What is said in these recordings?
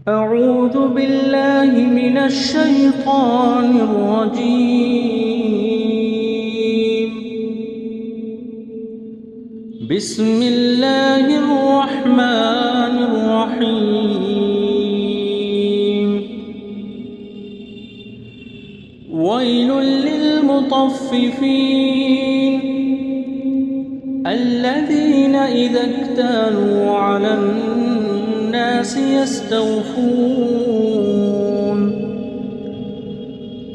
أعوذ بالله من الشيطان الرجيم. بسم الله الرحمن الرحيم. ويل للمطففين الذين إذا اكتالوا على الناس يستوفون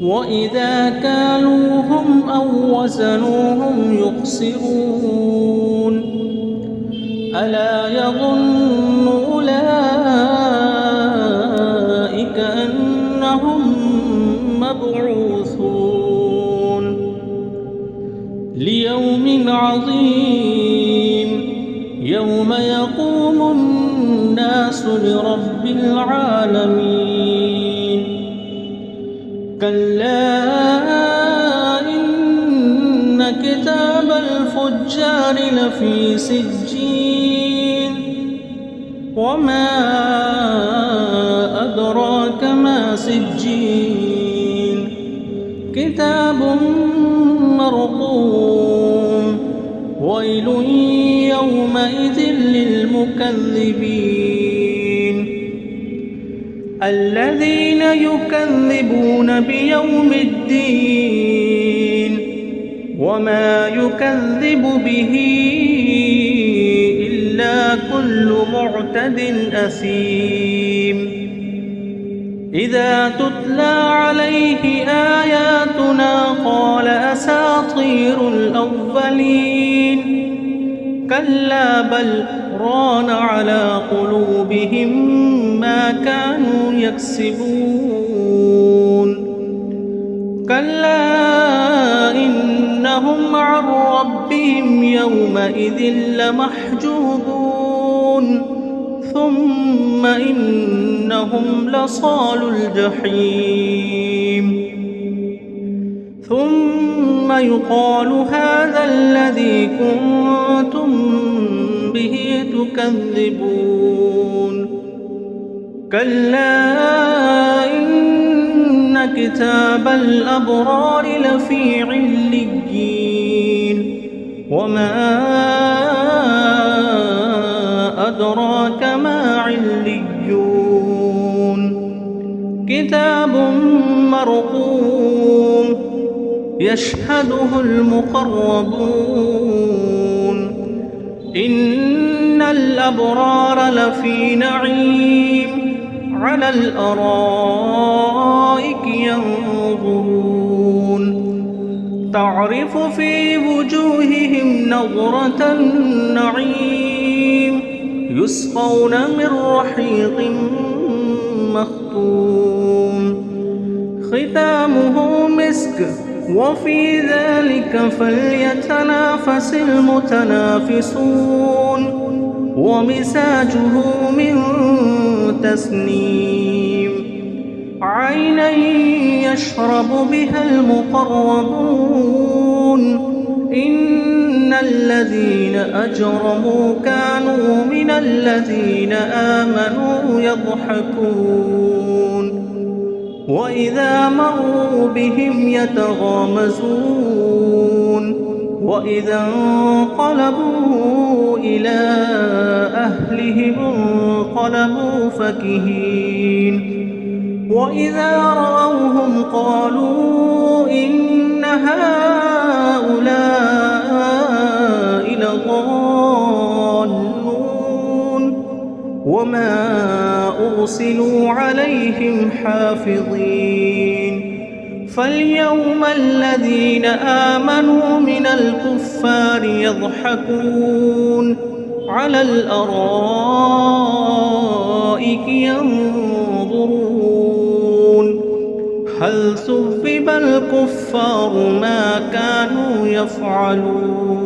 وإذا كالوهم أو وزنوهم يخسرون ألا يظن أولئك أنهم مبعوثون ليوم عظيم يوم يقوم الناس لرب العالمين. كلا إن كتاب الفجار لفي سجين وما أدراك ما سجين كتاب مرقوم ويل يومئذ للمكذبين الذين يكذبون بيوم الدين وما يكذب به إلا كل معتد أثيم. إذا تتلى عليه آياتنا قال أساطير الأولين كلا بل ران على قلوبهم ما كانوا يكسبون. كلا إنهم عن ربهم يومئذ لمحجوبون ثم إنهم لصال الجحيم. ثم يقال هذا الذي كنتم به تكذبون. كلا إن كتاب الأبرار لفي عليين وما أدراك ما عليون كتاب مرقوم يشهده المقربون. إن الأبرار لفي نعيم على الأرائك ينظرون تعرف في وجوههم نظرة النعيم يسقون من رحيق مختوم ختامه مسك وفي ذلك فليتنافس المتنافسون ومزاجه من تسنيم عينا يشرب بها المقربون. إن الذين أجرموا كانوا من الذين آمنوا يضحكون وإذا مروا بهم يتغامزون وإذا انقلبوا إلى أهلهم انقلبوا فكهين وإذا رأوهم قالوا إن هؤلاء لضالون وما أرسلوا عليهم حافظين. فاليوم الذين آمنوا من الكفار يضحكون على الأرائك ينظرون هل ثوب الكفار ما كانوا يفعلون.